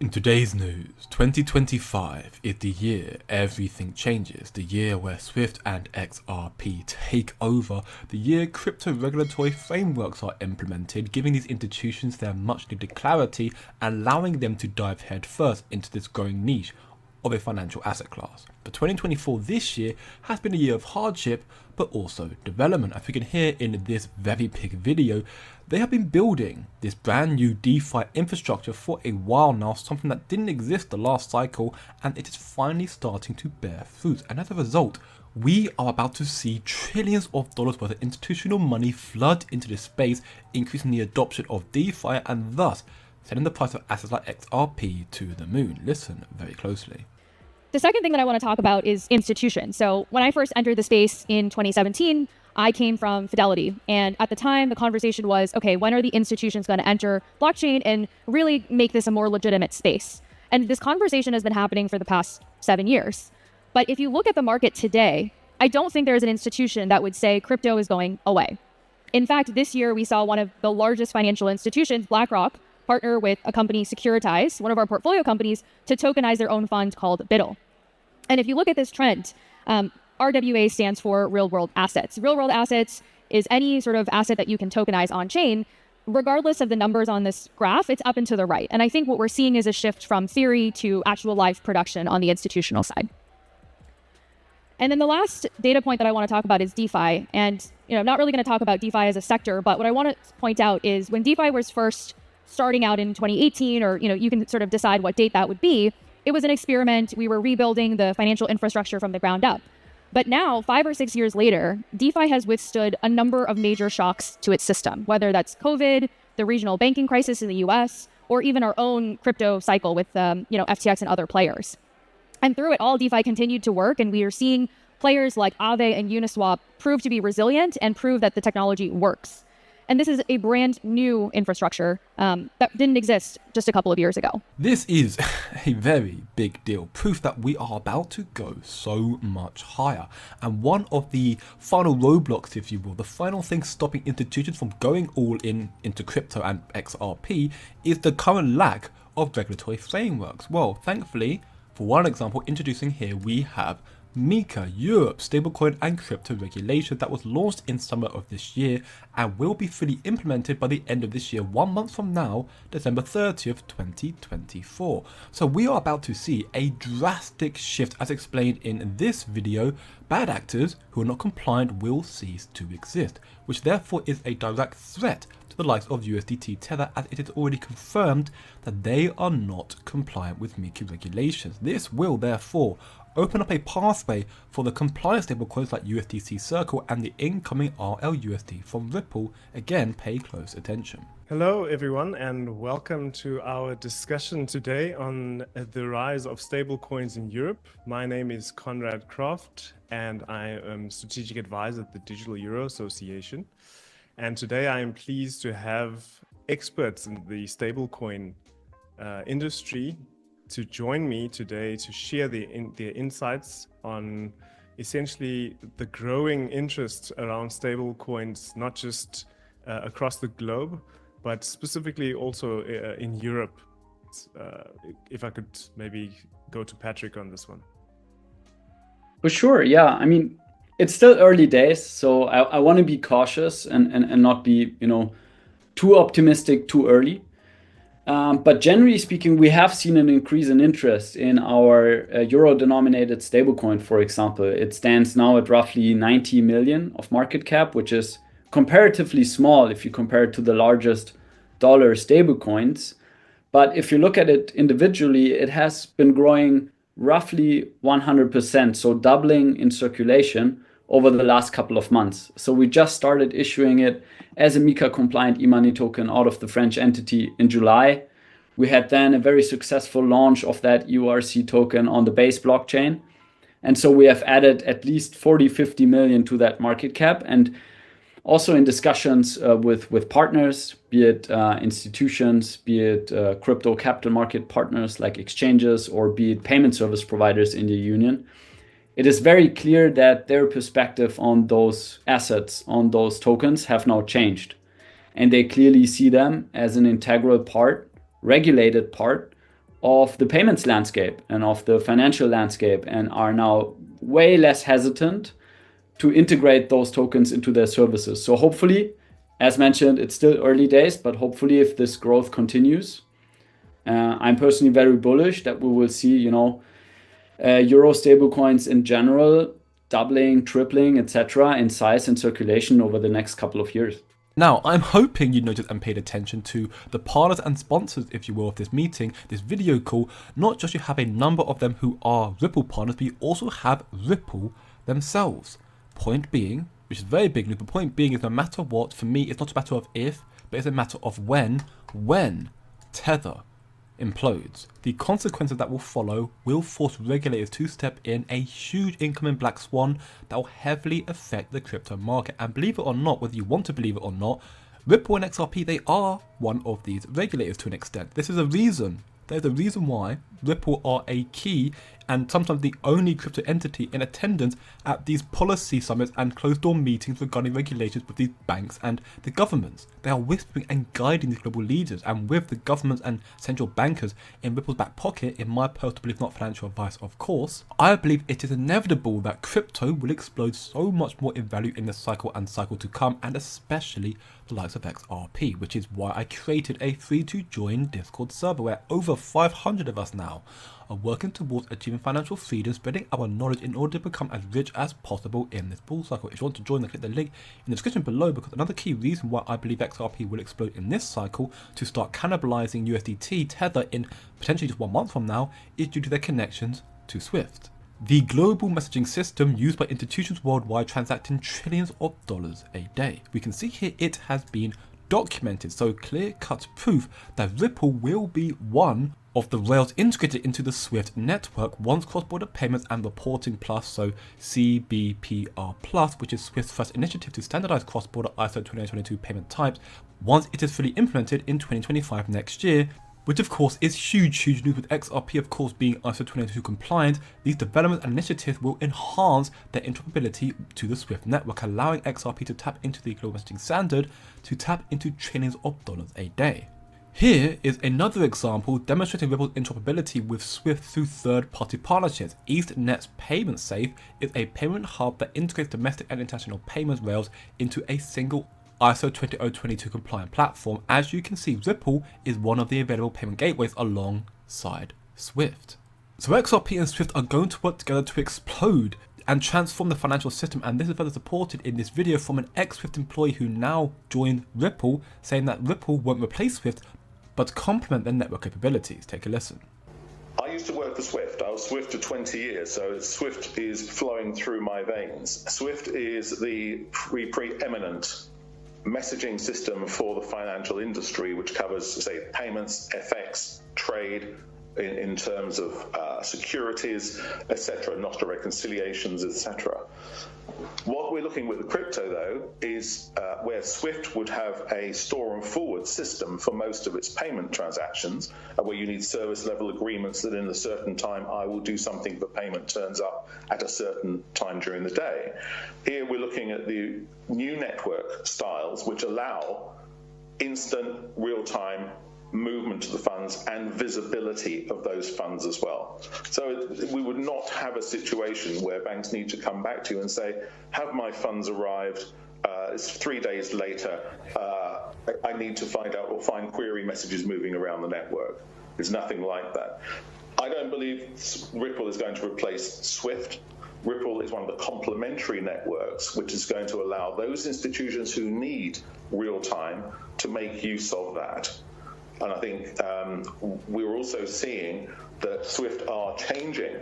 In today's news, 2025 is the year everything changes, the year where SWIFT and XRP take over, the year crypto regulatory frameworks are implemented, giving these institutions their much needed clarity and allowing them to dive headfirst into this growing niche of a financial asset class. But 2024 this year has been a year of hardship, but also development. As we can hear in this very big video, they have been building this brand new DeFi infrastructure for a while now, something that didn't exist the last cycle, and it is finally starting to bear fruit. And as a result, we are about to see trillions of dollars worth of institutional money flood into this space, increasing the adoption of DeFi and thus setting the price of assets like XRP to the moon. Listen very closely. The second thing that I want to talk about is institutions. So when I first entered the space in 2017, I came from Fidelity. And at the time, the conversation was, okay, when are the institutions going to enter blockchain and really make this a more legitimate space? And this conversation has been happening for the past 7 years. But if you look at the market today, I don't think there's an institution that would say crypto is going away. In fact, this year, we saw one of the largest financial institutions, BlackRock, partner with a company, Securitize, one of our portfolio companies, to tokenize their own fund called BIDL. And if you look at this trend, RWA stands for real world assets. Real world assets is any sort of asset that you can tokenize on chain. Regardless of the numbers on this graph, it's up and to the right. And I think what we're seeing is a shift from theory to actual live production on the institutional side. And then the last data point that I want to talk about is DeFi. And I'm not really going to talk about DeFi as a sector, but what I want to point out is when DeFi was first starting out in 2018, or you can sort of decide what date that would be, it was an experiment. We were rebuilding the financial infrastructure from the ground up. But now, 5 or 6 years later, DeFi has withstood a number of major shocks to its system, whether that's COVID, the regional banking crisis in the US, or even our own crypto cycle with FTX and other players. And through it all, DeFi continued to work, and we are seeing players like Aave and Uniswap prove to be resilient and prove that the technology works. And this is a brand new infrastructure that didn't exist just a couple of years ago. This is a very big deal, proof that we are about to go so much higher. And one of the final roadblocks, if you will, the final thing stopping institutions from going all in into crypto and XRP is the current lack of regulatory frameworks. Well, thankfully, for one example, introducing here, we have MiCA, Europe's stablecoin and crypto regulation that was launched in summer of this year and will be fully implemented by the end of this year, 1 month from now, December 30th, 2024. So we are about to see a drastic shift as explained in this video. Bad actors who are not compliant will cease to exist, which therefore is a direct threat to the likes of USDT Tether, as it is already confirmed that they are not compliant with MiCA regulations. This will therefore open up a pathway for the compliant stablecoins like USDC Circle and the incoming RLUSD from Ripple. Again, pay close attention. Hello everyone, and welcome to our discussion today on the rise of stablecoins in Europe. My name is Conrad Croft and I am strategic advisor at the Digital Euro Association. And today I am pleased to have experts in the stablecoin industry to join me today to share their insights on essentially the growing interest around stablecoins, not just across the globe, but specifically also in Europe. If I could maybe go to Patrick on this one. For sure, yeah. I mean, it's still early days, so I want to be cautious and not be, too optimistic too early. But generally speaking, we have seen an increase in interest in our euro-denominated stablecoin, for example. It stands now at roughly 90 million of market cap, which is comparatively small if you compare it to the largest dollar stablecoins. But if you look at it individually, it has been growing roughly 100%, so doubling in circulation over the last couple of months. So we just started issuing it as a MiCA compliant e-money token out of the French entity in July. We had then a very successful launch of that EURC token on the base blockchain. And so we have added at least 40-50 million to that market cap. And also in discussions with partners, be it institutions, be it crypto capital market partners like exchanges, or be it payment service providers in the union, it is very clear that their perspective on those assets, on those tokens, have now changed. And they clearly see them as an integral part, regulated part of the payments landscape and of the financial landscape, and are now way less hesitant to integrate those tokens into their services. So hopefully, as mentioned, it's still early days, but hopefully if this growth continues, I'm personally very bullish that we will see, Euro stablecoins in general doubling, tripling, etc. in size and circulation over the next couple of years. Now, I'm hoping you noticed and paid attention to the partners and sponsors, if you will, of this meeting, this video call. Not just you have a number of them who are Ripple partners, but you also have Ripple themselves. Point being, which is very big news, but point being is no matter what, for me, it's not a matter of if, but it's a matter of when Tether implodes, the consequences that will follow will force regulators to step in, a huge incoming black swan that will heavily affect the crypto market. And believe it or not, whether you want to believe it or not, Ripple and XRP, they are one of these regulators to an extent. This is a reason. There's a reason why Ripple are a key and sometimes the only crypto entity in attendance at these policy summits and closed-door meetings regarding regulations with these banks and the governments. They are whispering and guiding these global leaders, and with the governments and central bankers in Ripple's back pocket, in my personal belief, not financial advice of course, I believe it is inevitable that crypto will explode so much more in value in the cycle and cycle to come, and especially the likes of XRP, which is why I created a free to join Discord server where over 500 of us now are working towards achieving financial freedom, spreading our knowledge in order to become as rich as possible in this bull cycle. If you want to join, then click the link in the description below, because another key reason why I believe XRP will explode in this cycle to start cannibalizing USDT Tether in potentially just 1 month from now is due to their connections to SWIFT, the global messaging system used by institutions worldwide transacting trillions of dollars a day. We can see here it has been documented, so clear-cut proof that Ripple will be one of the rails integrated into the SWIFT network once cross-border payments and reporting plus, so CBPR plus, which is SWIFT's first initiative to standardize cross-border ISO 2022 payment types, once it is fully implemented in 2025 next year, which of course is huge news. With XRP of course being ISO 2022 compliant, these developments and initiatives will enhance their interoperability to the SWIFT network, allowing XRP to tap into the global messaging standard to tap into trillions of dollars a day. Here is another example demonstrating Ripple's interoperability with SWIFT through third-party partnerships. EastNet's Payment Safe is a payment hub that integrates domestic and international payments rails into a single ISO 20022 compliant platform. As you can see, Ripple is one of the available payment gateways alongside SWIFT. So XRP and SWIFT are going to work together to explode and transform the financial system, and this is further supported in this video from an ex-SWIFT employee who now joined Ripple, saying that Ripple won't replace SWIFT but complement their network capabilities. Take a listen. I used to work for SWIFT. I was SWIFT for 20 years, so SWIFT is flowing through my veins. SWIFT is the preeminent messaging system for the financial industry, which covers, say, payments, FX, trade, in terms of securities, etc., Nostra reconciliations, etc. What we're looking with the crypto, though, is where SWIFT would have a store and forward system for most of its payment transactions, where you need service level agreements that in a certain time I will do something if a payment turns up at a certain time during the day. Here we're looking at the new network styles, which allow instant, real-time movement of the funds and visibility of those funds as well. So we would not have a situation where banks need to come back to you and say, have my funds arrived? It's 3 days later. I need to find out or find query messages moving around the network. There's nothing like that. I don't believe Ripple is going to replace SWIFT. Ripple is one of the complementary networks, which is going to allow those institutions who need real time to make use of that. And I think we're also seeing that SWIFT are changing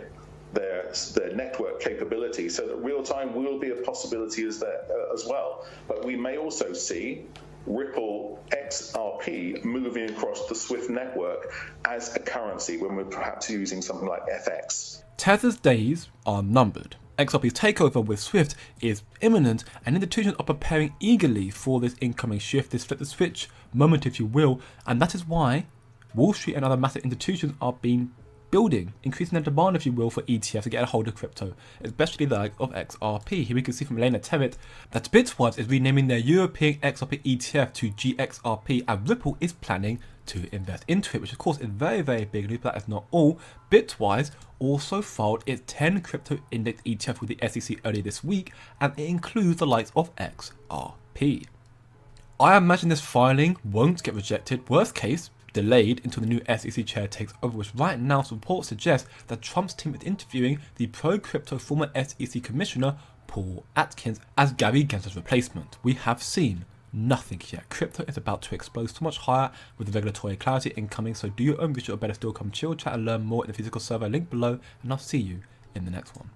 their network capability so that real time will be a possibility as well. But we may also see Ripple XRP moving across the SWIFT network as a currency when we're perhaps using something like FX. Tether's days are numbered. XRP's takeover with SWIFT is imminent, and institutions are preparing eagerly for this incoming shift, this flip the switch moment, if you will, and that is why Wall Street and other massive institutions are building, increasing their demand, if you will, for ETFs to get a hold of crypto, especially the like of XRP. Here we can see from Elena Territ that Bitwise is renaming their European XRP ETF to GXRP, and Ripple is planning to invest into it, which of course is very, very big news, but that is not all. Bitwise also filed its 10 crypto index ETF with the SEC earlier this week, and it includes the likes of XRP. I imagine this filing won't get rejected, worst case, delayed until the new SEC chair takes over, which right now some reports suggest that Trump's team is interviewing the pro-crypto former SEC commissioner Paul Atkins as Gary Gensler's replacement. We have seen nothing yet. Crypto is about to explode so much higher with the regulatory clarity incoming, so do your own research or better still come chill, chat and learn more in the physical server link below, and I'll see you in the next one.